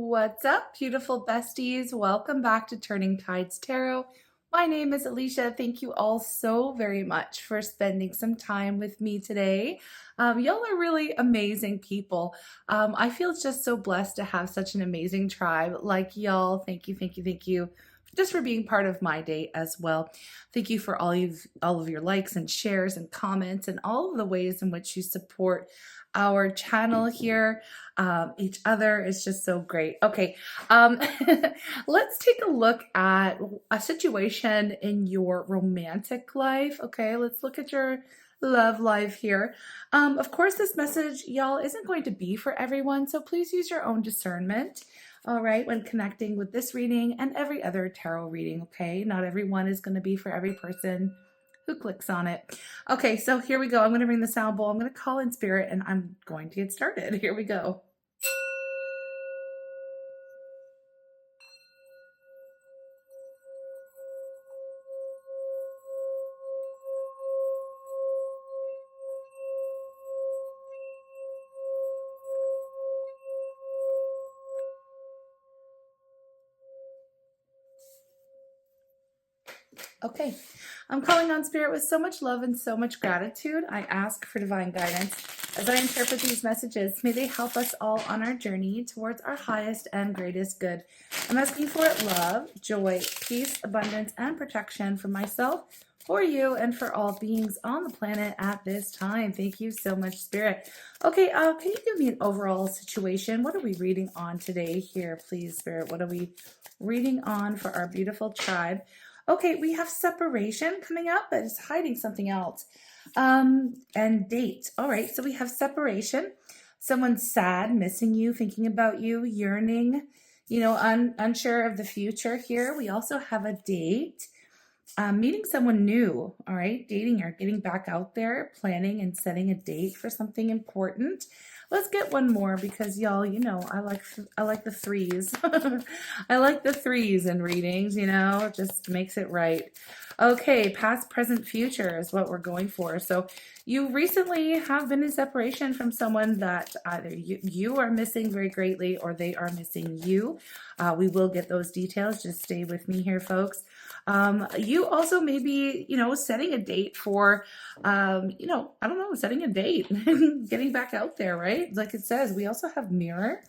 What's up, beautiful besties? Welcome back to Turning Tides Tarot. My name is Alicia. Thank you all so very much for spending some time with me today. Y'all are really amazing people. I feel just so blessed to have such an amazing tribe like y'all. Thank you, thank you, thank you. Just for being part of my day as well. Thank you for all of your likes and shares and comments and all of the ways in which you support our channel here, each other. It's just so great. Okay, let's take a look at a situation in your romantic life. Okay, let's look at your love life here. Of course, this message, y'all, isn't going to be for everyone, so please use your own discernment. All right, when connecting with this reading and every other tarot reading, okay? Not everyone is going to be for every person who clicks on it. Okay, so here we go. I'm going to ring the sound bowl. I'm going to call in spirit and I'm going to get started. Here we go. Okay, I'm calling on spirit with so much love and so much gratitude. I ask for divine guidance as I interpret these messages. May they help us all on our journey towards our highest and greatest good. I'm asking for love, joy, peace, abundance, and protection for myself, for you, and for all beings on the planet at this time. Thank you so much, Spirit. Okay, can you give me an overall situation? What are we reading on today here, please, Spirit? What are we reading on for our beautiful tribe? Okay, we have separation coming up, but it's hiding something else. And date. All right, so we have separation. Someone's sad, missing you, thinking about you, yearning, unsure of the future here. We also have a date. Meeting someone new, all right, dating or getting back out there, planning and setting a date for something important. Let's get one more because y'all, I like the threes. I like the threes in readings, it just makes it right. Okay, past, present, future is what we're going for. So you recently have been in separation from someone that either you are missing very greatly or they are missing you. We will get those details. Just stay with me here, folks. You also may be, setting a date for, setting a date, getting back out there, right? Like it says, we also have mirror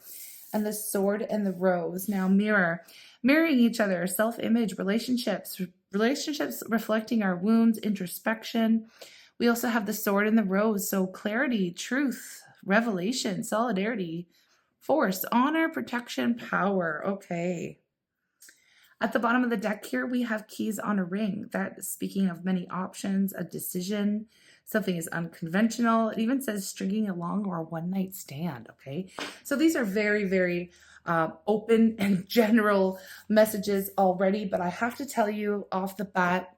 and the sword and the rose. Now, mirroring each other, self-image, relationships reflecting our wounds, introspection. We also have the sword and the rose. So clarity, truth, revelation, solidarity, force, honor, protection, power. Okay. At the bottom of the deck here, we have keys on a ring. That is speaking of many options, a decision, something is unconventional. It even says stringing along or a one-night stand, okay? So these are very, very open and general messages already, but I have to tell you off the bat,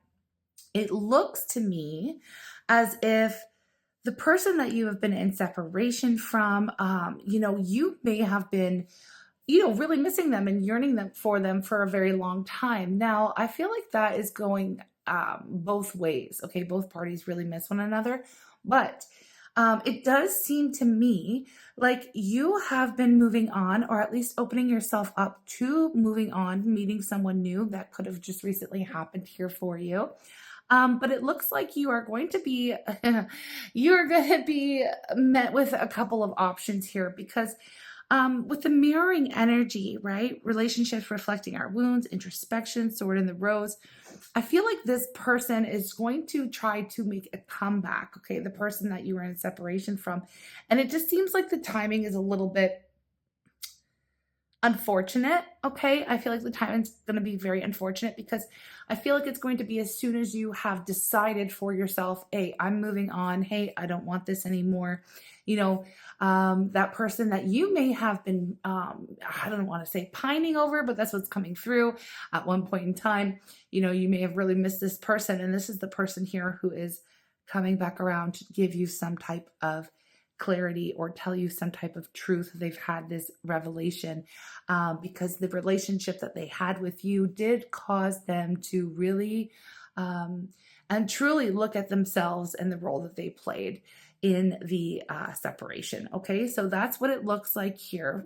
it looks to me as if the person that you have been in separation from, you may have been really missing them and yearning for them for a very long time. Now, I feel like that is going both ways. Okay, both parties really miss one another, but it does seem to me like you have been moving on, or at least opening yourself up to moving on, meeting someone new. That could have just recently happened here for you. But it looks like you are going to be met with a couple of options here because with the mirroring energy, right? Relationships reflecting our wounds, introspection, sword in the rose. I feel like this person is going to try to make a comeback, okay? The person that you were in separation from. And it just seems like the timing is a little bit unfortunate, okay? I feel like the timing is going to be very unfortunate because I feel like it's going to be as soon as you have decided for yourself, hey, I'm moving on. Hey, I don't want this anymore. That person that you may have been, I don't want to say pining over, but that's what's coming through at one point in time. You may have really missed this person, and this is the person here who is coming back around to give you some type of clarity or tell you some type of truth. They've had this revelation because the relationship that they had with you did cause them to really and truly look at themselves and the role that they played. in the separation. Okay, so that's what it looks like here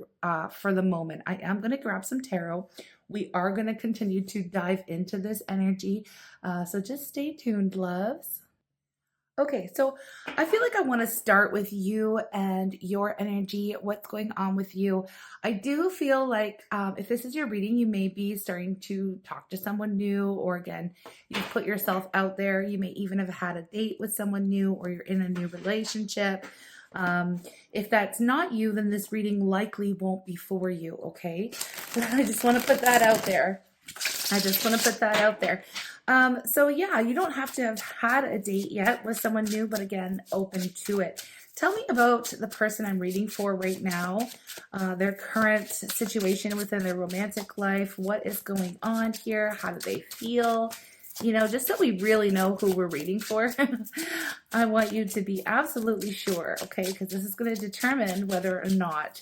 for the moment. I am going to grab some tarot. We are going to continue to dive into this energy. So just stay tuned, loves. Okay, so I feel like I want to start with you and your energy, what's going on with you. I do feel like if this is your reading, you may be starting to talk to someone new, or again, you've put yourself out there. You may even have had a date with someone new, or you're in a new relationship. If that's not you, then this reading likely won't be for you, okay? I just want to put that out there. So yeah, you don't have to have had a date yet with someone new, but again, open to it. Tell me about the person I'm reading for right now, their current situation within their romantic life. What is going on here? How do they feel? You know, just so we really know who we're reading for. I want you to be absolutely sure, okay? Because this is going to determine whether or not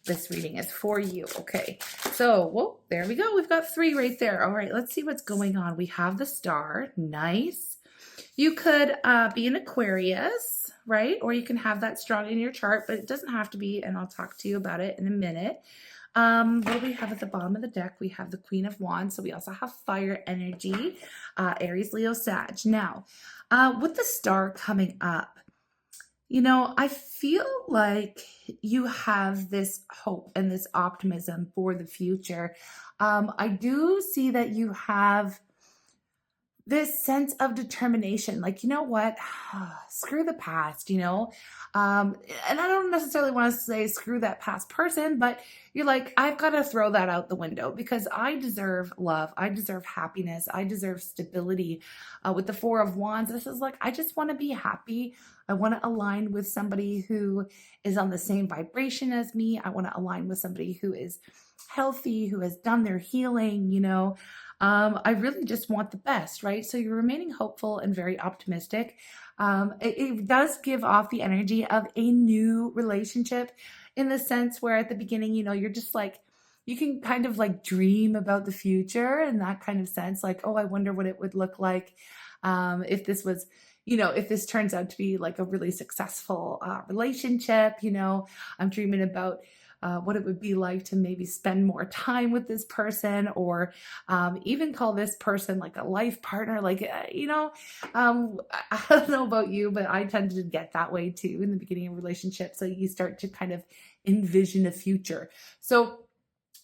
this reading is for you. Okay, so whoa, there we go. We've got 3 right there. All right, let's see what's going on. We have the star. Nice. You could be an Aquarius, right? Or you can have that strong in your chart, but it doesn't have to be, and I'll talk to you about it in a minute. What do we have at the bottom of the deck? We have the Queen of Wands, so we also have fire energy, Aries, Leo, Sag. Now, with the star coming up, you know, I feel like you have this hope and this optimism for the future. I do see that you have this sense of determination, like, you know what, screw the past, you know, and I don't necessarily want to say screw that past person, but you're like, I've got to throw that out the window because I deserve love. I deserve happiness. I deserve stability. With the 4 of Wands, this is like, I just want to be happy. I want to align with somebody who is on the same vibration as me. I want to align with somebody who is healthy, who has done their healing, you know. I really just want the best, right? So you're remaining hopeful and very optimistic. It does give off the energy of a new relationship in the sense where at the beginning, you know, you're just like, you can kind of like dream about the future in that kind of sense. Like, oh, I wonder what it would look like if this was, you know, if this turns out to be like a really successful relationship. You know, I'm dreaming about what it would be like to maybe spend more time with this person, or even call this person like a life partner. Like, you know, I don't know about you, but I tend to get that way too in the beginning of a relationship. So you start to kind of envision a future. So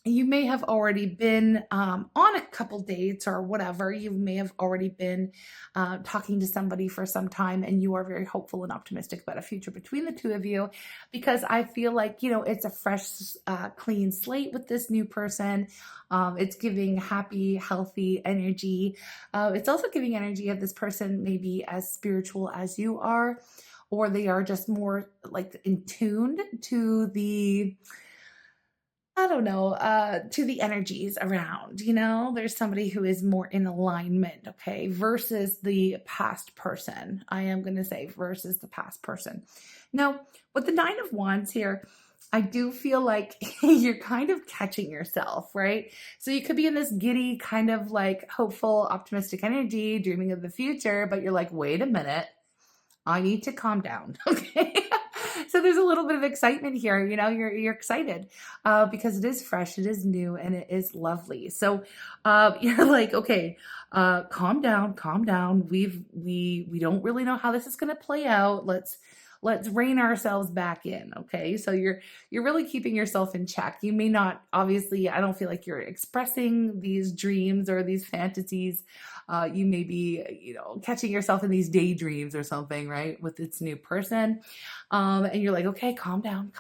you may have already been on a couple dates or whatever. You may have already been talking to somebody for some time, and you are very hopeful and optimistic about a future between the 2 of you, because I feel like, you know, it's a fresh, clean slate with this new person. It's giving happy, healthy energy. It's also giving energy of this person maybe as spiritual as you are, or they are just more like in tuned to the, I don't know, to the energies around, you know, there's somebody who is more in alignment, okay, versus the past person. I am going to say versus the past person. Now, with the 9 of Wands here, I do feel like you're kind of catching yourself, right? So you could be in this giddy, kind of like hopeful, optimistic energy, dreaming of the future, but you're like, wait a minute, I need to calm down, okay? So there's a little bit of excitement here, you know, you're excited because it is fresh, it is new, and it is lovely. So you're like, okay, calm down. We don't really know how this is going to play out. Let's rein ourselves back in. Okay. So you're really keeping yourself in check. You may not, obviously, I don't feel like you're expressing these dreams or these fantasies. You may be, you know, catching yourself in these daydreams or something, right? With its new person. And you're like, okay, calm down.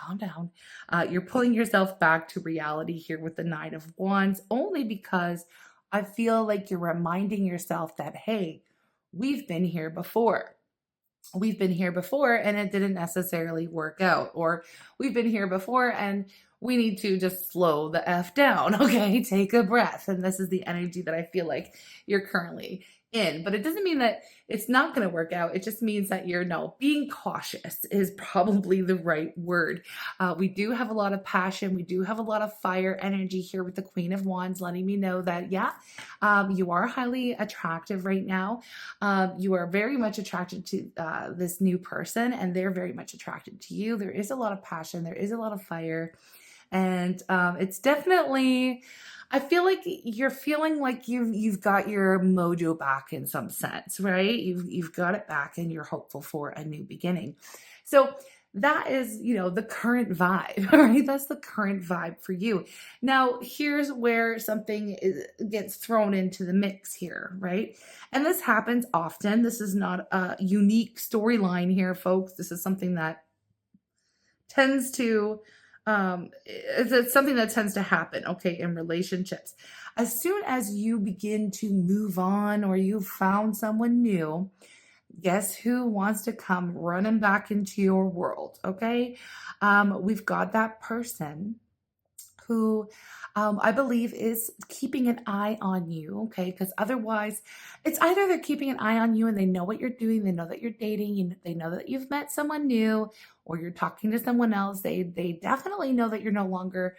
You're pulling yourself back to reality here with the 9 of Wands, only because I feel like you're reminding yourself that, hey, we've been here before. We've been here before and it didn't necessarily work out, or we've been here before and we need to just slow the F down. Okay. Take a breath. And this is the energy that I feel like you're currently in, but it doesn't mean that it's not going to work out. It just means that you're no being cautious is probably the right word. We do have a lot of passion. We do have a lot of fire energy here with the Queen of Wands, letting me know that, yeah, you are highly attractive right now. You are very much attracted to this new person, and they're very much attracted to you. There is a lot of passion. There is a lot of fire. And it's definitely, I feel like you're feeling like you've got your mojo back in some sense, right? You've got it back, and you're hopeful for a new beginning. So that is, the current vibe, right? That's the current vibe for you. Now, here's where something gets thrown into the mix here, right? And this happens often. This is not a unique storyline here, folks. This is something that tends to it's something that tends to happen, okay, in relationships. As soon as you begin to move on, or you've found someone new, guess who wants to come running back into your world, okay? We've got that person who I believe is keeping an eye on you, okay? Because otherwise, it's either they're keeping an eye on you and they know what you're doing, they know that you're dating, they know that you've met someone new, or you're talking to someone else. They definitely know that you're no longer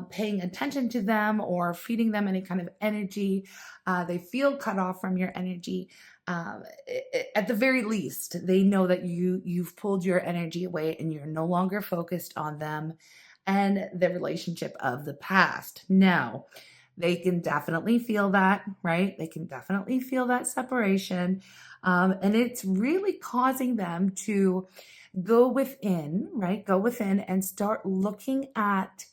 paying attention to them or feeding them any kind of energy. They feel cut off from your energy. At the very least, they know that you've pulled your energy away and you're no longer focused on them and the relationship of the past. Now, they can definitely feel that, right? They can definitely feel that separation. And it's really causing them to go within, right? Go within and start looking at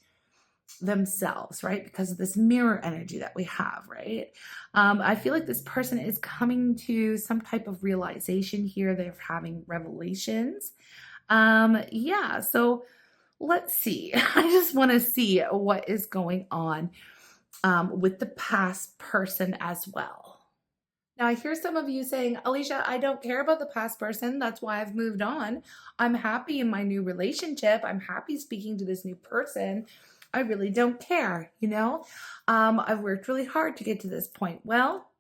themselves, right? Because of this mirror energy that we have, right? I feel like this person is coming to some type of realization here. They're having revelations. Yeah, so let's see. I just want to see what is going on with the past person as well. Now, I hear some of you saying, Alishia, I don't care about the past person. That's why I've moved on. I'm happy in my new relationship. I'm happy speaking to this new person. I really don't care, I've worked really hard to get to this point. Well,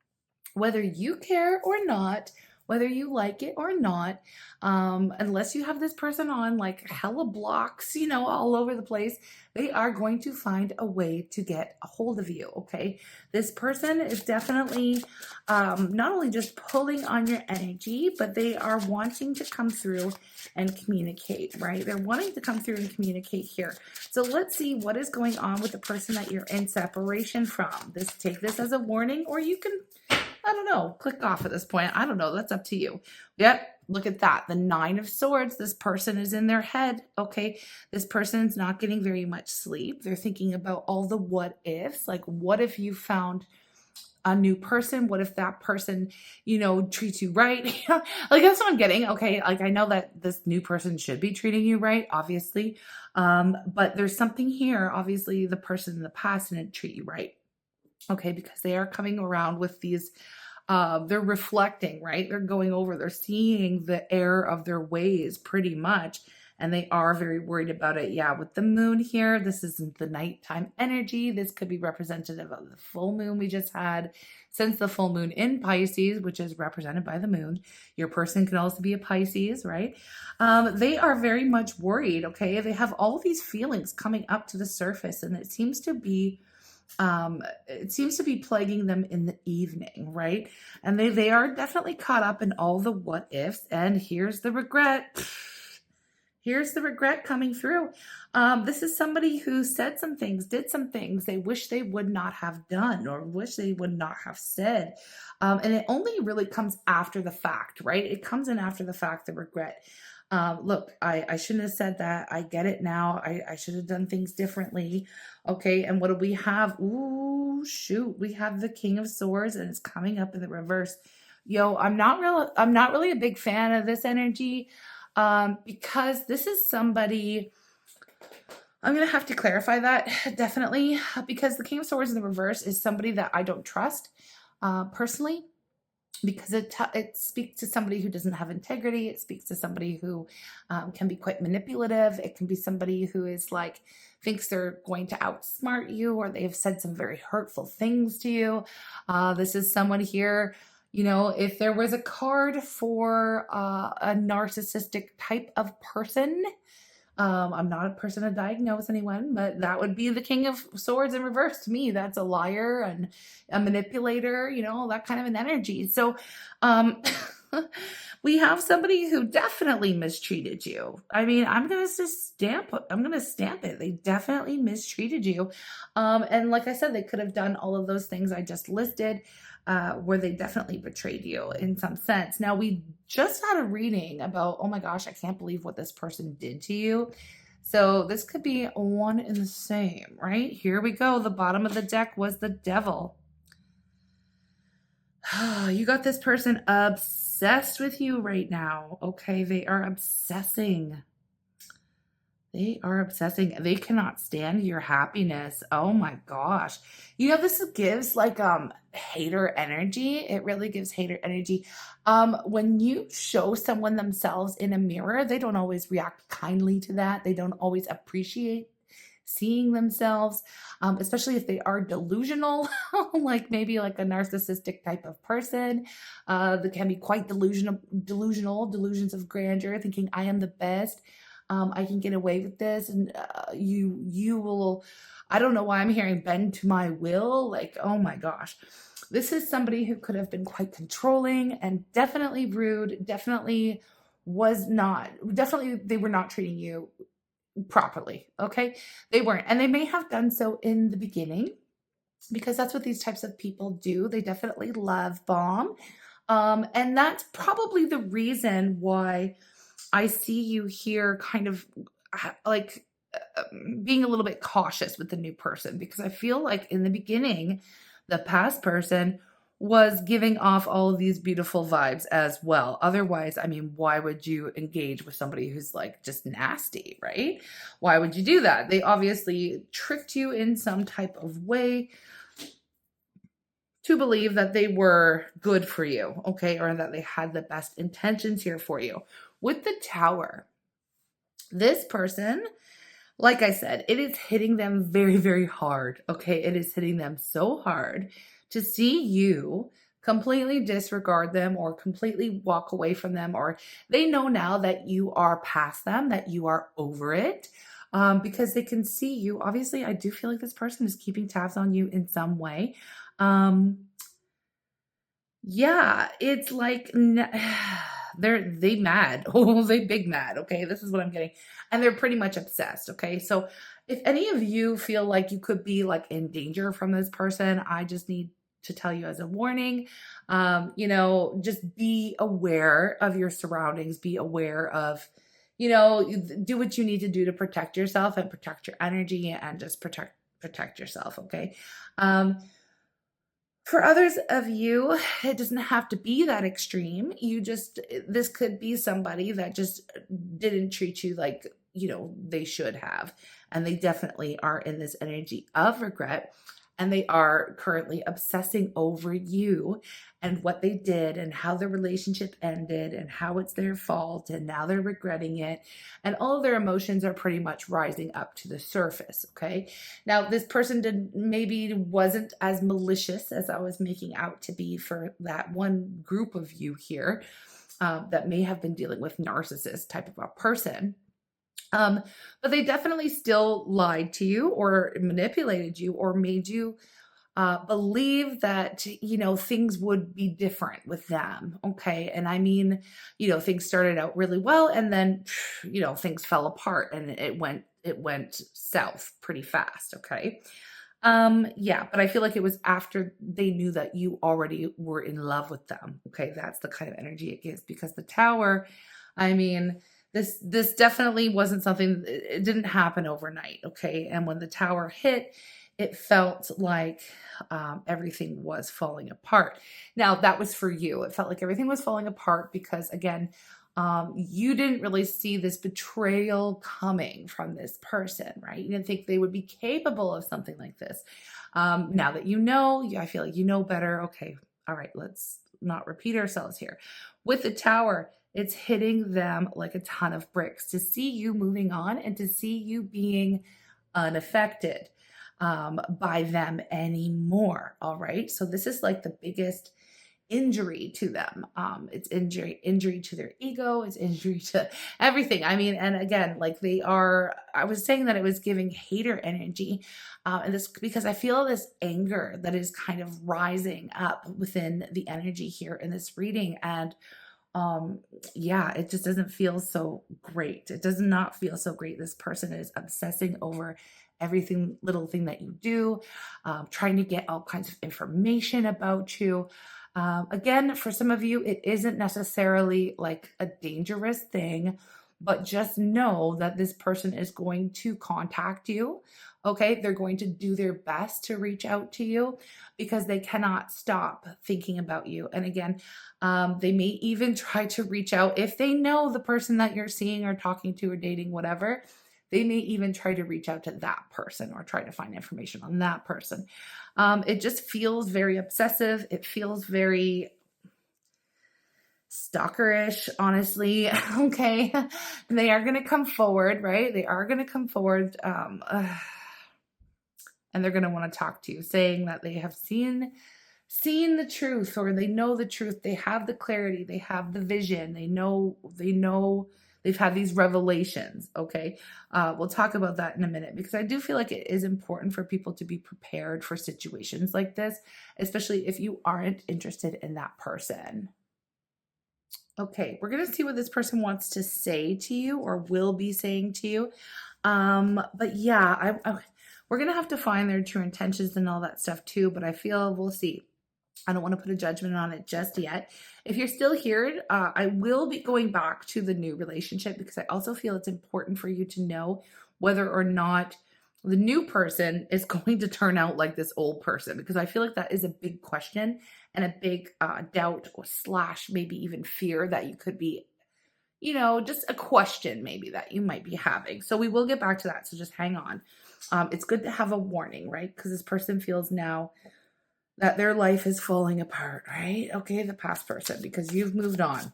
whether you care or not, whether you like it or not, unless you have this person on like hella blocks, all over the place, they are going to find a way to get a hold of you, okay? This person is definitely not only just pulling on your energy, but they are wanting to come through and communicate, right? They're wanting to come through and communicate here. So let's see what is going on with the person that you're in separation from. Take this as a warning, or you can, I don't know, click off at this point. I don't know. That's up to you. Yep. Look at that. The 9 of Swords. This person is in their head. Okay. This person's not getting very much sleep. They're thinking about all the what ifs. Like, what if you found a new person? What if that person, treats you right? Like, that's what I'm getting. Okay. Like, I know that this new person should be treating you right, obviously. But there's something here. Obviously, the person in the past didn't treat you right. Okay, because they are coming around with these, they're reflecting, right? They're seeing the error of their ways pretty much, and they are very worried about it. Yeah, with the moon here, this isn't the nighttime energy. This could be representative of the full moon we just had. Since the full moon in Pisces, which is represented by the moon, your person can also be a Pisces, right? They are very much worried, okay? They have all these feelings coming up to the surface, and it seems to be plaguing them in the evening, right? And they are definitely caught up in all the what ifs, and here's the regret. Here's the regret coming through. This is somebody who said some things, did some things they wish they would not have done, or wish they would not have said. And it only really comes after the fact, right? It comes in after the fact, the regret. Look, I shouldn't have said that. I get it now. I should have done things differently. Okay. And what do we have? Ooh, shoot. We have the King of Swords, and it's coming up in the reverse. Yo, I'm not really a big fan of this energy, because this is somebody, I'm going to have to clarify that definitely, because the King of Swords in the reverse is somebody that I don't trust, personally. Because it speaks to somebody who doesn't have integrity. It speaks to somebody who can be quite manipulative. It can be somebody who is like, thinks they're going to outsmart you, or they've said some very hurtful things to you. This is someone here, You know, if there was a card for a narcissistic type of person, I'm not a person to diagnose anyone, but that would be the King of Swords in reverse to me. That's a liar and a manipulator, you know, that kind of an energy. So, um, we have somebody who definitely mistreated you. I mean, I'm gonna stamp it. They definitely mistreated you. And like I said, they could have done all of those things I just listed, where they definitely betrayed you in some sense. Now, we just had a reading about, oh my gosh, I can't believe what this person did to you. So this could be one and the same, right? Here we go. The bottom of the deck was the Devil. You got this person obsessed with you right now. Okay, they are obsessing. They are obsessing. They cannot stand your happiness. Oh my gosh. You know, this gives like hater energy. It really gives hater energy. When you show someone themselves in a mirror, they don't always react kindly to that. They don't always appreciate seeing themselves, especially if they are delusional, like maybe like a narcissistic type of person. They can be quite delusions of grandeur, thinking I am the best. I can get away with this, and you will. I don't know why I'm hearing bend to my will. Like, oh my gosh, this is somebody who could have been quite controlling and definitely rude. Definitely was not. Definitely, they were not treating you properly. Okay, they weren't, and they may have done so in the beginning because that's what these types of people do. They definitely love bomb, and that's probably the reason why I see you here kind of like being a little bit cautious with the new person, because I feel like in the beginning, the past person was giving off all of these beautiful vibes as well. Otherwise, I mean, why would you engage with somebody who's like just nasty, right? Why would you do that? They obviously tricked you in some type of way to believe that they were good for you, okay, or that they had the best intentions here for you. With the Tower, this person, like I said, it is hitting them very, very hard, okay? It is hitting them so hard to see you completely disregard them or completely walk away from them, or they know now that you are past them, that you are over it, because they can see you. Obviously, I do feel like this person is keeping tabs on you in some way. Yeah, it's like they mad. Oh, they big mad. Okay, this is what I'm getting. And they're pretty much obsessed. Okay, so if any of you feel like you could be like in danger from this person, I just need to tell you as a warning. You know, just be aware of your surroundings. Be aware of, you know, do what you need to do to protect yourself and protect your energy and just protect yourself. Okay. For others of you, it doesn't have to be that extreme. This could be somebody that just didn't treat you like, you know, they should have. And they definitely are in this energy of regret. And they are currently obsessing over you and what they did and how the relationship ended and how it's their fault. And now they're regretting it. And all of their emotions are pretty much rising up to the surface. Okay. Now, this person wasn't as malicious as I was making out to be for that one group of you here, that may have been dealing with narcissist type of a person. But they definitely still lied to you or manipulated you or made you believe that, you know, things would be different with them. Okay. And I mean, you know, things started out really well and then, you know, things fell apart and it went south pretty fast. Okay. Yeah, but I feel like it was after they knew that you already were in love with them. Okay. That's the kind of energy it gives, because the Tower, I mean, this definitely wasn't something, it didn't happen overnight. Okay. And when the Tower hit, it felt like everything was falling apart. Now, that was for you. It felt like everything was falling apart because, again, you didn't really see this betrayal coming from this person, right? You didn't think they would be capable of something like this. Now that you know, I feel like you know better. Okay, all right, let's not repeat ourselves here. With the Tower, it's hitting them like a ton of bricks to see you moving on and to see you being unaffected by them anymore. All right. So this is like the biggest injury to them. It's injury to their ego. It's injury to everything. I mean, and again, like I was saying that it was giving hater energy. And this, because I feel this anger that is kind of rising up within the energy here in this reading. And yeah, it just doesn't feel so great. It does not feel so great. This person is obsessing over everything, little thing that you do, trying to get all kinds of information about you. Again, for some of you, it isn't necessarily like a dangerous thing, but just know that this person is going to contact you. Okay, they're going to do their best to reach out to you because they cannot stop thinking about you. And again, they may even try to reach out if they know the person that you're seeing or talking to or dating, whatever. They may even try to reach out to that person or try to find information on that person. It just feels very obsessive. It feels very stalkerish, honestly. Okay. And they are going to come forward, right? They are going to come forward. And they're going to want to talk to you, saying that they have seen the truth, or they know the truth. They have the clarity. They have the vision. They know they've had these revelations. Okay. We'll talk about that in a minute, because I do feel like it is important for people to be prepared for situations like this, especially if you aren't interested in that person. Okay. We're going to see what this person wants to say to you or will be saying to you. But yeah, we're going to have to find their true intentions and all that stuff too, but I feel we'll see. I don't want to put a judgment on it just yet. If you're still here, I will be going back to the new relationship, because I also feel it's important for you to know whether or not the new person is going to turn out like this old person, because I feel like that is a big question and a big doubt or / maybe even fear that you could be, just a question maybe that you might be having. So we will get back to that. So just hang on. It's good to have a warning, right? Because this person feels now that their life is falling apart, right? Okay, the past person, because you've moved on.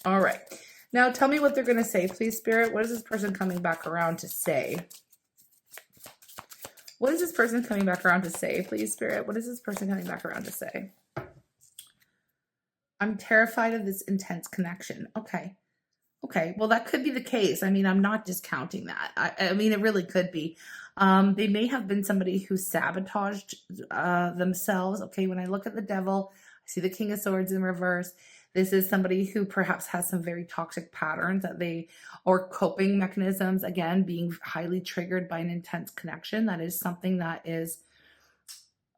All right. Now tell me what they're going to say, please, Spirit. What is this person coming back around to say? What is this person coming back around to say, please, Spirit? What is this person coming back around to say? I'm terrified of this intense connection. Okay. Okay, well, that could be the case. I mean, I'm not discounting that. I mean, it really could be. They may have been somebody who sabotaged themselves. Okay, when I look at the devil, I see the King of Swords in reverse. This is somebody who perhaps has some very toxic patterns or coping mechanisms, again, being highly triggered by an intense connection. That is something that is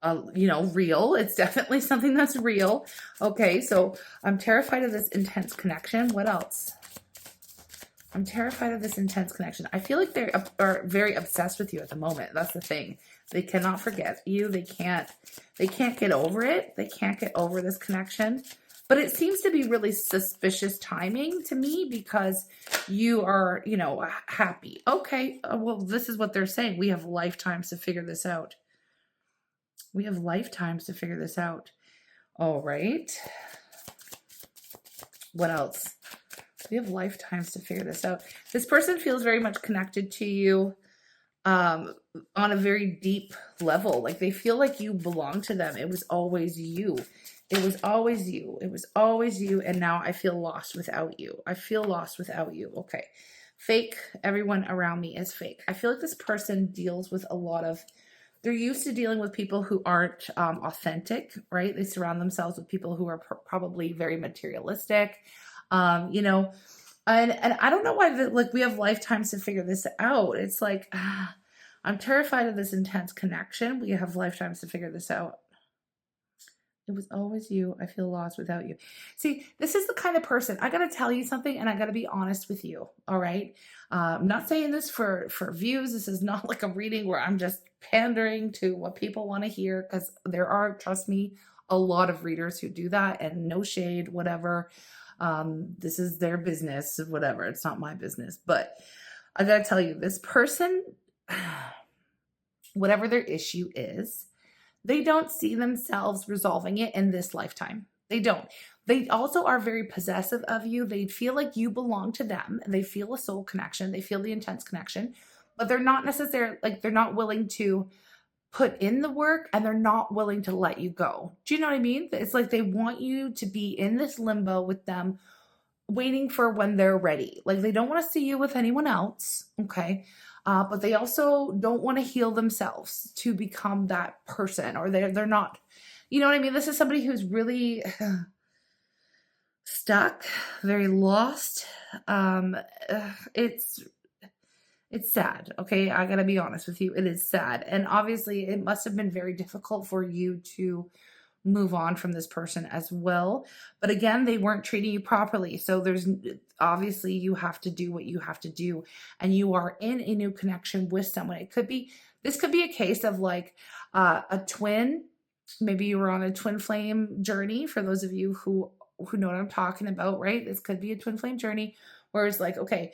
real. It's definitely something that's real. Okay, so I'm terrified of this intense connection. What else? I'm terrified of this intense connection. I feel like they are very obsessed with you at the moment. That's the thing. They cannot forget you. They can't get over it. They can't get over this connection. But it seems to be really suspicious timing to me, because you are, happy. Okay, well, this is what they're saying. We have lifetimes to figure this out. We have lifetimes to figure this out. All right. What else? We have lifetimes to figure this out. This person feels very much connected to you on a very deep level. Like they feel like you belong to them. It was always you. It was always you. It was always you. And now I feel lost without you. I feel lost without you. Okay. Fake. Everyone around me is fake. I feel like this person deals with they're used to dealing with people who aren't authentic, right? They surround themselves with people who are probably very materialistic. And I don't know why we have lifetimes to figure this out. It's like, I'm terrified of this intense connection. We have lifetimes to figure this out. It was always you. I feel lost without you. See, this is the kind of person, I got to tell you something, and I got to be honest with you. All right. I'm not saying this for views. This is not like a reading where I'm just pandering to what people want to hear, because there are, trust me, a lot of readers who do that, and no shade, whatever. This is their business, whatever. It's not my business, but I gotta tell you, this person, whatever their issue is, they don't see themselves resolving it in this lifetime. They don't. They also are very possessive of you. They feel like you belong to them. They feel a soul connection. They feel the intense connection, but they're not necessarily they're not willing to put in the work and they're not willing to let you go. Do you know what I mean? It's like they want you to be in this limbo with them, waiting for when they're ready. Like they don't want to see you with anyone else, okay? But they also don't want to heal themselves to become that person, or they're not, you know what I mean? This is somebody who's really stuck, very lost. It's sad, okay? I gotta be honest with you. It is sad. And obviously, it must have been very difficult for you to move on from this person as well. But again, they weren't treating you properly. So there's obviously you have to do what you have to do. And you are in a new connection with someone. This could be a case of like a twin. Maybe you were on a twin flame journey, for those of you who know what I'm talking about, right? This could be a twin flame journey where it's like, okay,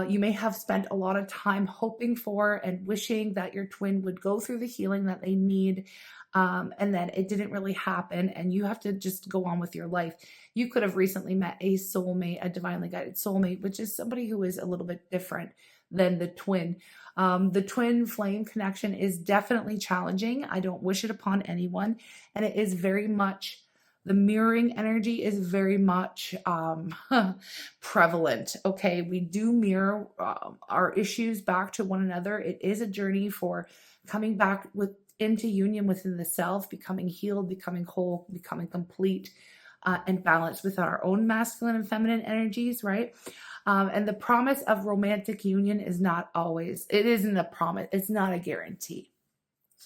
you may have spent a lot of time hoping for and wishing that your twin would go through the healing that they need. And then it didn't really happen, and you have to just go on with your life. You could have recently met a soulmate, a divinely guided soulmate, which is somebody who is a little bit different than the twin. The twin flame connection is definitely challenging. I don't wish it upon anyone. And it is very much, the mirroring energy is very much prevalent. Okay. We do mirror our issues back to one another. It is a journey for coming back into union within the self, becoming healed, becoming whole, becoming complete, and balanced with our own masculine and feminine energies, right? And the promise of romantic union is not always, it isn't a promise. It's not a guarantee.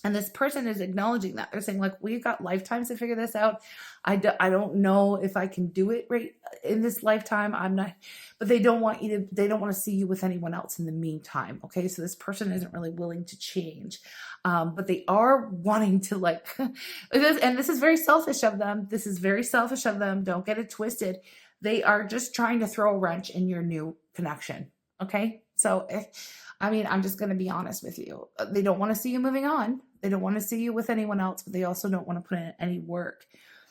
And this person is acknowledging that. They're saying, like, we've got lifetimes to figure this out. I don't know if I can do it right in this lifetime. I'm not, but they don't want to see you with anyone else in the meantime. Okay. So this person isn't really willing to change. But they are wanting to, like, and this is very selfish of them. This is very selfish of them. Don't get it twisted. They are just trying to throw a wrench in your new connection. Okay. So, I mean, I'm just going to be honest with you. They don't want to see you moving on. They don't want to see you with anyone else, but they also don't want to put in any work,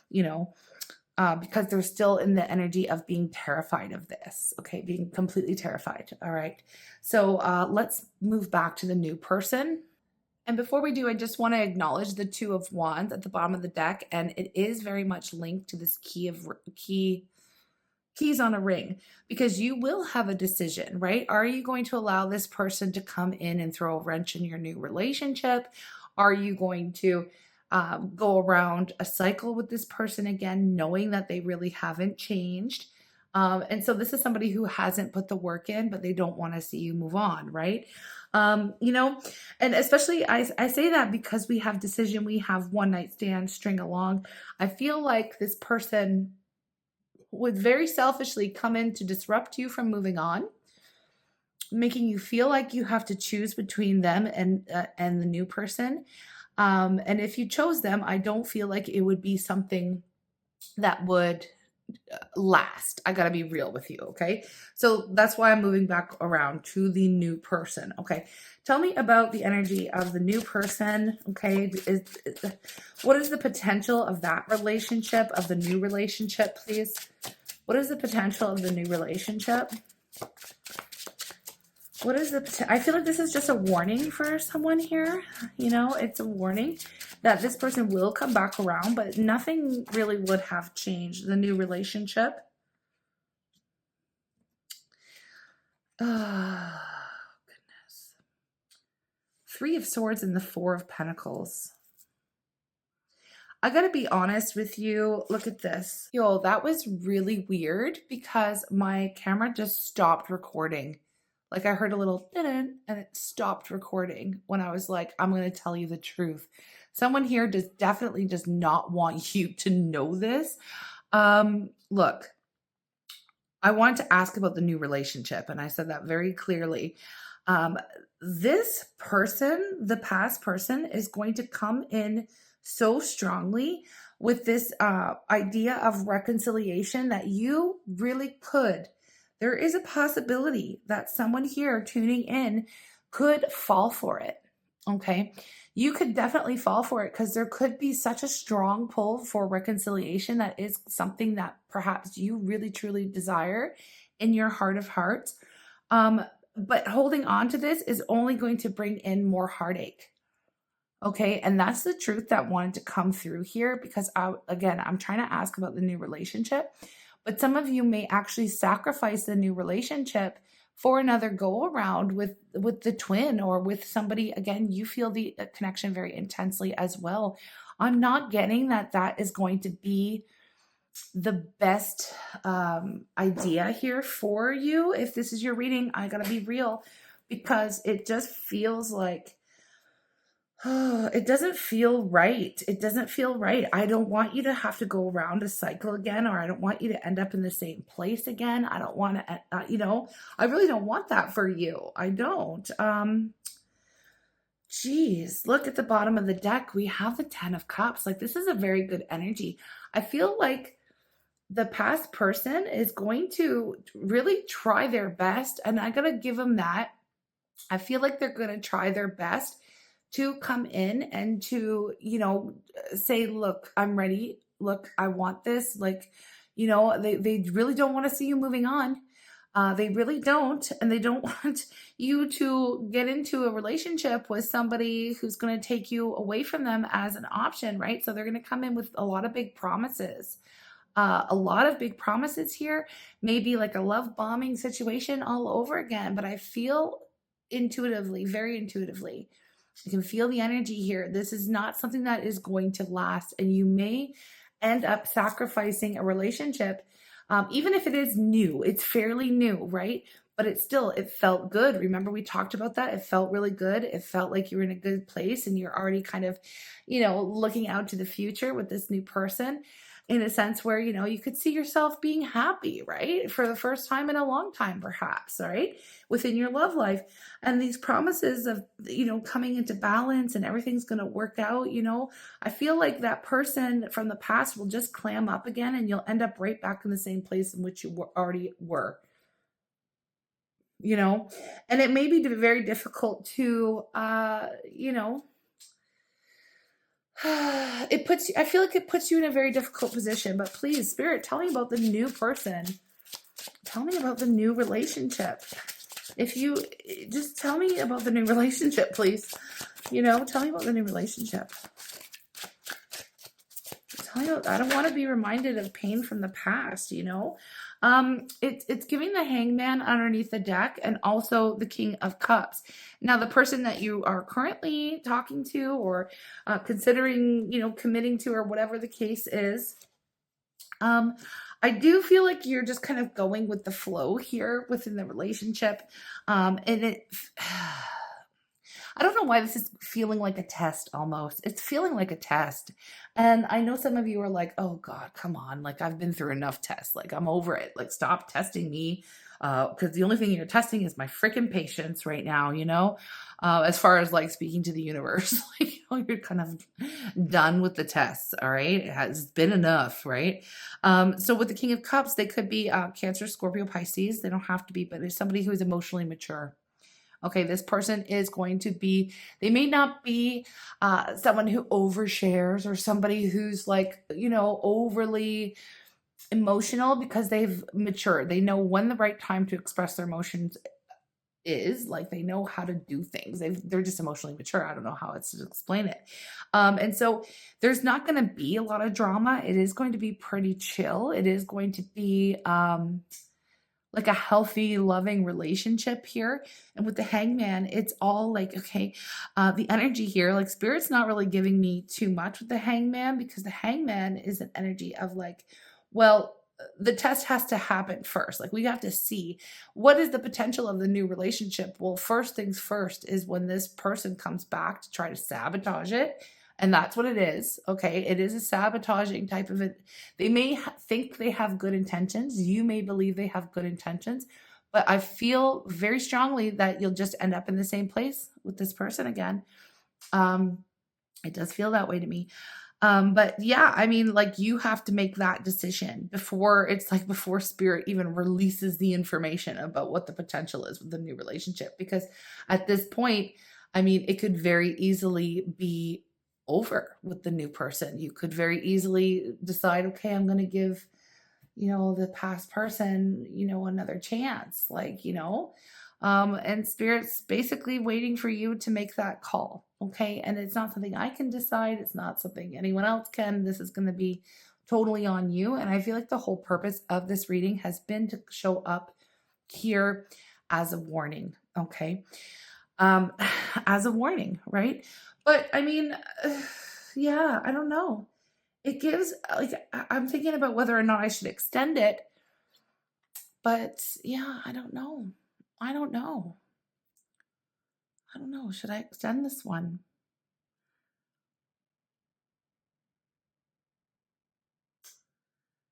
because they're still in the energy of being terrified of this. Okay. Being completely terrified. All right. So, let's move back to the new person. And before we do, I just want to acknowledge the Two of Wands at the bottom of the deck. And it is very much linked to this keys on a ring, because you will have a decision, right? Are you going to allow this person to come in and throw a wrench in your new relationship? Are you going to go around a cycle with this person again, knowing that they really haven't changed? And so this is somebody who hasn't put the work in, but they don't want to see you move on, right? And especially I say that because we have decision, we have one night stand, string along. I feel like this person would very selfishly come in to disrupt you from moving on, making you feel like you have to choose between them and the new person. And if you chose them, I don't feel like it would be something that would last. I got to be real with you. Okay. So that's why I'm moving back around to the new person. Okay. Tell me about the energy of the new person. Okay. What is the potential of that relationship, of the new relationship, please? What is the potential of the new relationship? I feel like this is just a warning for someone here. It's a warning that this person will come back around, but nothing really would have changed the new relationship. Oh, goodness. Three of Swords and the Four of Pentacles. I gotta be honest with you. Look at this. Yo, that was really weird because my camera just stopped recording. Like I heard a little and it stopped recording when I was like, I'm going to tell you the truth. Someone here definitely does not want you to know this. Look, I wanted to ask about the new relationship, and I said that very clearly. This person, the past person, is going to come in so strongly with this idea of reconciliation that you really could. There is a possibility that someone here tuning in could fall for it. Okay. You could definitely fall for it because there could be such a strong pull for reconciliation. That is something that perhaps you really, truly desire in your heart of hearts. But holding on to this is only going to bring in more heartache. Okay. And that's the truth that wanted to come through here because again, I'm trying to ask about the new relationship, but some of you may actually sacrifice the new relationship for another go around with the twin or with somebody. Again, you feel the connection very intensely as well. I'm not getting that is going to be the best idea here for you. If this is your reading, I gotta be real, because it just feels like, oh, it doesn't feel right. It doesn't feel right. I don't want you to have to go around a cycle again, or I don't want you to end up in the same place again. I don't want to, I really don't want that for you. I don't. Geez, look at the bottom of the deck. We have the 10 of Cups. Like, this is a very good energy. I feel like the past person is going to really try their best, and I gotta give them that. I feel like they're gonna try their best to come in and to, say, look, I'm ready. Look, I want this. Like, they really don't want to see you moving on. They really don't. And they don't want you to get into a relationship with somebody who's going to take you away from them as an option, right? So they're going to come in with a lot of big promises. A lot of big promises here, maybe like a love bombing situation all over again. But I feel intuitively, very intuitively, you can feel the energy here. This is not something that is going to last, and you may end up sacrificing a relationship, even if it is new. It's fairly new, right? But it felt good. Remember, we talked about that. It felt really good. It felt like you were in a good place, and you're already kind of, looking out to the future with this new person, in a sense where, you could see yourself being happy, right? For the first time in a long time, perhaps, right? Within your love life. And these promises of, coming into balance and everything's going to work out, I feel like that person from the past will just clam up again, and you'll end up right back in the same place in which you already were. And it may be very difficult to, I feel like it puts you in a very difficult position. But please, Spirit, tell me about the new person. Tell me about the new relationship. If you just tell me about the new relationship, please. Tell me about the new relationship. I don't want to be reminded of pain from the past, It's giving the Hangman underneath the deck, and also the King of Cups. Now, the person that you are currently talking to, or considering, committing to, or whatever the case is, I do feel like you're just kind of going with the flow here within the relationship. And I don't know why this is feeling like a test almost. It's feeling like a test. And I know some of you are like, oh God, come on. Like, I've been through enough tests. Like, I'm over it. Like, stop testing me. Because the only thing you're testing is my freaking patience right now, as far as like speaking to the universe. Like, you're kind of done with the tests. All right. It has been enough, right? So with the King of Cups, they could be Cancer, Scorpio, Pisces. They don't have to be, but there's somebody who is emotionally mature. Okay, this person is going to be, they may not be someone who overshares, or somebody who's like, overly emotional, because they've matured. They know when the right time to express their emotions is. Like, they know how to do things. They're just emotionally mature. I don't know how else to explain it. And so there's not going to be a lot of drama. It is going to be pretty chill. It is going to be like a healthy, loving relationship here. And with the Hangman, it's all like, okay, the energy here, like, Spirit's not really giving me too much with the Hangman, because the Hangman is an energy of like, well, the test has to happen first. Like, we have to see what is the potential of the new relationship. Well, first things first is when this person comes back to try to sabotage it. And that's what it is. Okay. It is a sabotaging type of it. They may think they have good intentions. You may believe they have good intentions, but I feel very strongly that you'll just end up in the same place with this person again. It does feel that way to me. But yeah, I mean, like, you have to make that decision before Spirit even releases the information about what the potential is with the new relationship. Because at this point, I mean, it could very easily be over with the new person. You could very easily decide, okay, I'm going to give, the past person, another chance. Like, And Spirit's basically waiting for you to make that call. Okay. And it's not something I can decide. It's not something anyone else can. This is going to be totally on you. And I feel like the whole purpose of this reading has been to show up here as a warning. Okay. As a warning, right? But I mean, yeah, I don't know. It gives, like, I'm thinking about whether or not I should extend it. But yeah, I don't know. I don't know. I don't know. Should I extend this one?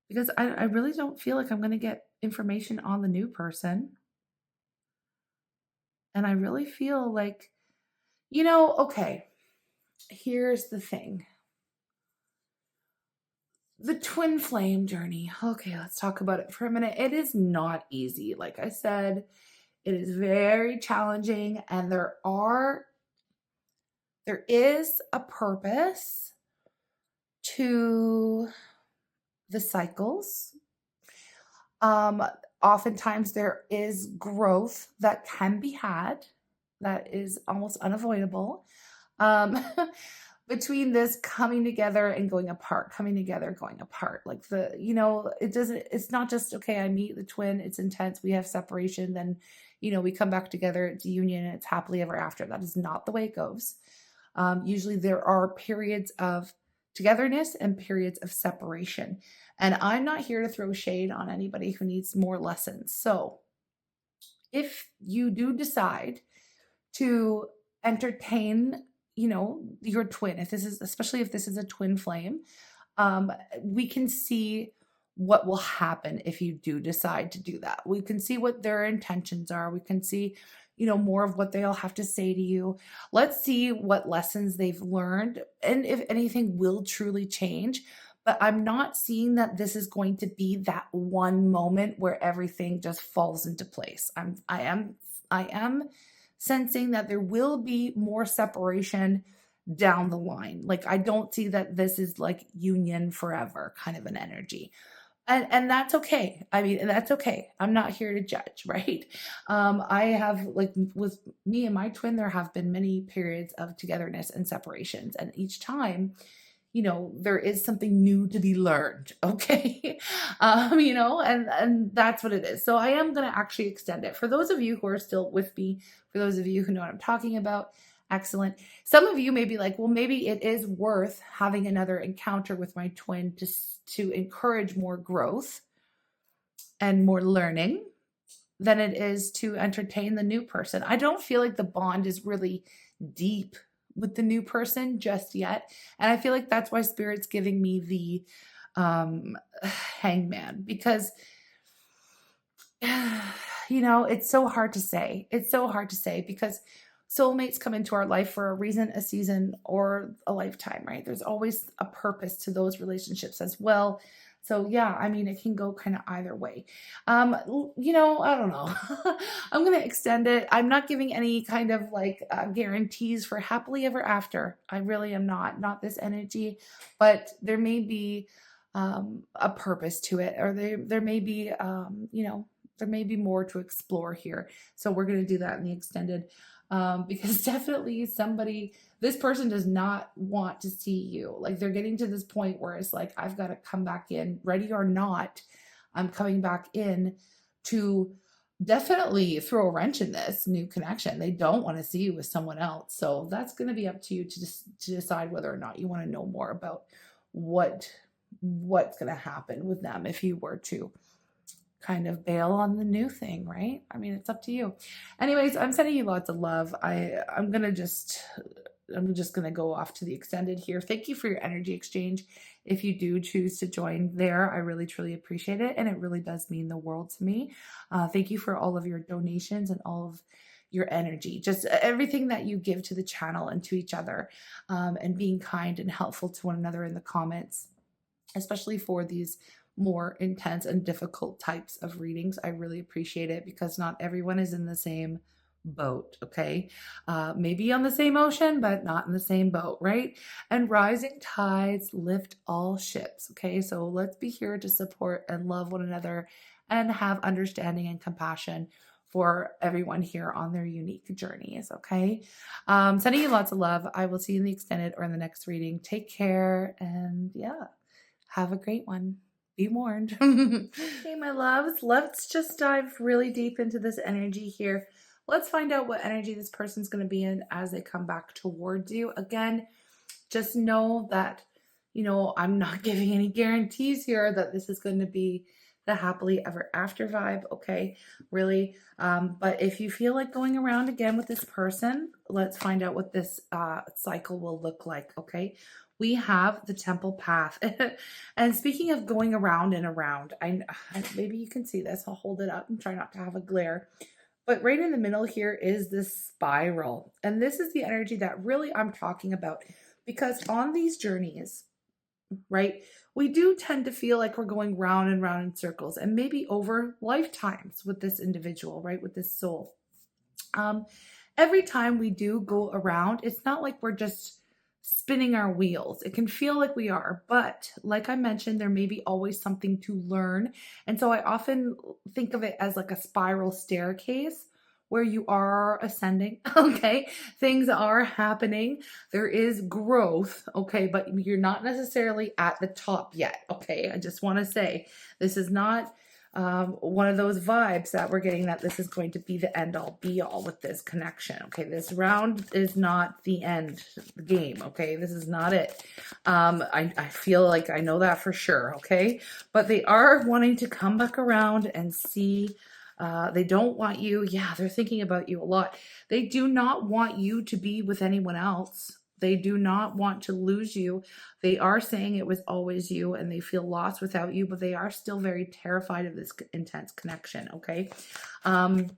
Because I really don't feel like I'm going to get information on the new person. And I really feel like, okay, here's the thing. The twin flame journey. Okay, let's talk about it for a minute. It is not easy. Like I said, it is very challenging, and there is a purpose to the cycles. Oftentimes there is growth that can be had that is almost unavoidable. Between this coming together and going apart, coming together, going apart. Like it's not just, okay, I meet the twin, it's intense, we have separation, then, we come back together, it's a union, and it's happily ever after. That is not the way it goes. Usually there are periods of togetherness and periods of separation. And I'm not here to throw shade on anybody who needs more lessons. So if you do decide to entertain, your twin, especially if this is a twin flame, we can see what will happen if you do decide to do that. We can see what their intentions are. We can see, more of what they'll have to say to you. Let's see what lessons they've learned and if anything will truly change. But I'm not seeing that this is going to be that one moment where everything just falls into place. I am sensing that there will be more separation down the line. Like, I don't see that this is like union forever kind of an energy. And that's okay. I mean, that's okay. I'm not here to judge, right? I have, like, with me and my twin, there have been many periods of togetherness and separations. And each time, there is something new to be learned. Okay. And that's what it is. So I am going to actually extend it for those of you who are still with me, for those of you who know what I'm talking about. Excellent. Some of you may be like, well, maybe it is worth having another encounter with my twin to encourage more growth and more learning than it is to entertain the new person. I don't feel like the bond is really deep with the new person just yet. And I feel like that's why Spirit's giving me the hangman, because it's so hard to say. It's so hard to say because soulmates come into our life for a reason, a season, or a lifetime, right? There's always a purpose to those relationships as well. So yeah, I mean, it can go kind of either way. I don't know. I'm going to extend it. I'm not giving any kind of like guarantees for happily ever after. I really am not this energy, but there may be a purpose to it, or there may be, there may be more to explore here. So we're going to do that in the extended. Because definitely this person does not want to see you. Like, they're getting to this point where it's like, I've got to come back in, ready or not. I'm coming back in to definitely throw a wrench in this new connection. They don't want to see you with someone else. So that's going to be up to you to decide whether or not you want to know more about what's going to happen with them if you were to kind of bail on the new thing, right? I mean, it's up to you. Anyways, I'm sending you lots of love. I'm just going to go off to the extended here. Thank you for your energy exchange. If you do choose to join there, I really, truly appreciate it. And it really does mean the world to me. Thank you for all of your donations and all of your energy, just everything that you give to the channel and to each other, and being kind and helpful to one another in the comments, especially for these more intense and difficult types of readings. I really appreciate it because not everyone is in the same boat. Okay. Maybe on the same ocean, but not in the same boat, right? And rising tides lift all ships. Okay. So let's be here to support and love one another and have understanding and compassion for everyone here on their unique journeys. Okay. Sending you lots of love. I will see you in the extended or in the next reading. Take care. And yeah, have a great one. Be warned. Okay, my loves, let's just dive really deep into this energy here. Let's find out what energy this person's going to be in as they come back towards you. Again, just know that, you know, I'm not giving any guarantees here that this is going to be the happily ever after vibe, okay? Really. But if you feel like going around again with this person, let's find out what this cycle will look like, okay? We have the temple path. And speaking of going around and around, I maybe you can see this. I'll hold it up and try not to have a glare. But right in the middle here is this spiral. And this is the energy that really I'm talking about. Because on these journeys, right, we do tend to feel like we're going round and round in circles, and maybe over lifetimes with this individual, right, with this soul. Every time we do go around, it's not like we're just spinning our wheels. It can feel like we are, but like I mentioned, there may be always something to learn. And so I often think of it as like a spiral staircase where you are ascending, okay? Things are happening. There is growth, okay? But you're not necessarily at the top yet, okay? I just want to say this is not one of those vibes that we're getting that this is going to be the end all be all with this connection, okay? This round is not the end game, okay? This is not it. I feel like I know that for sure, okay? But they are wanting to come back around and see. They don't want you. Yeah, they're thinking about you a lot. They do not want you to be with anyone else. They do not want to lose you. They are saying it was always you and they feel lost without you, but they are still very terrified of this intense connection, okay? And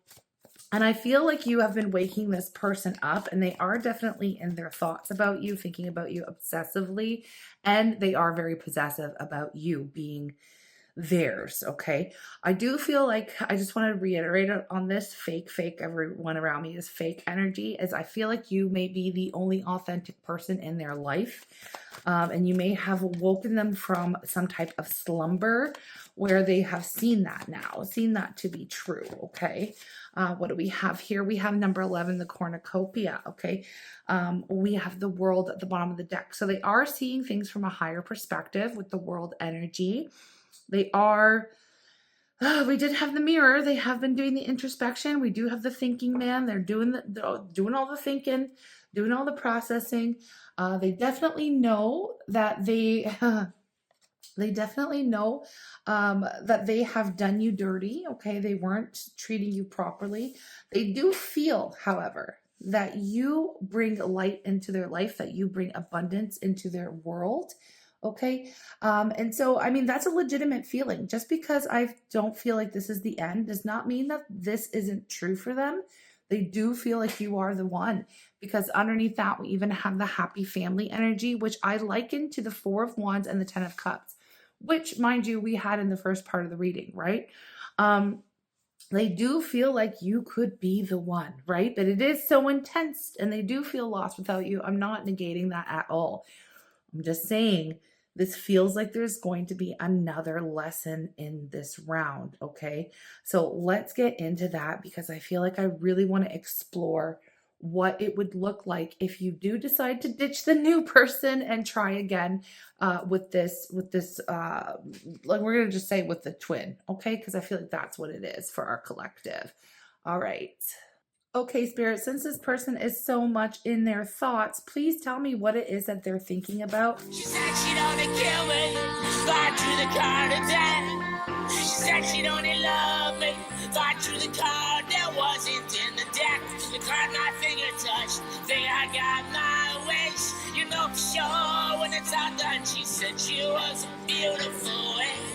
I feel like you have been waking this person up, and they are definitely in their thoughts about you, thinking about you obsessively, and they are very possessive about you being theirs, okay? I do feel like I just want to reiterate on this fake everyone around me is fake energy, as I feel like you may be the only authentic person in their life, and you may have woken them from some type of slumber where they have seen that to be true, okay? What do we have here? We have number 11, the cornucopia, okay? We have the world at the bottom of the deck. So they are seeing things from a higher perspective with the world energy. They are, we did have the mirror. They have been doing the introspection. We do have the thinking man. They're doing all the thinking, doing all the processing. They definitely know that they definitely know that they have done you dirty. Okay. They weren't treating you properly. They do feel, however, that you bring light into their life, that you bring abundance into their world. Okay. And so, I mean, that's a legitimate feeling. Just because I don't feel like this is the end does not mean that this isn't true for them. They do feel like you are the one, because underneath that, we even have the happy family energy, which I liken to the 4 of Wands and the 10 of Cups, which, mind you, we had in the first part of the reading, right? They do feel like you could be the one, right? But it is so intense, and they do feel lost without you. I'm not negating that at all. I'm just saying this feels like there's going to be another lesson in this round, okay? So let's get into that, because I feel like I really want to explore what it would look like if you do decide to ditch the new person and try again with this, like we're going to just say with the twin, okay? Because I feel like that's what it is for our collective. All right. Okay, Spirit, since this person is so much in their thoughts, please tell me what it is that they're thinking about. She said she'd only kill me, fight through the card attack. She said she'd only love me, fight through the card that wasn't in the deck. The card my finger touched, think I got my wish. You know for sure when it's all done, she said she was a beautiful wish.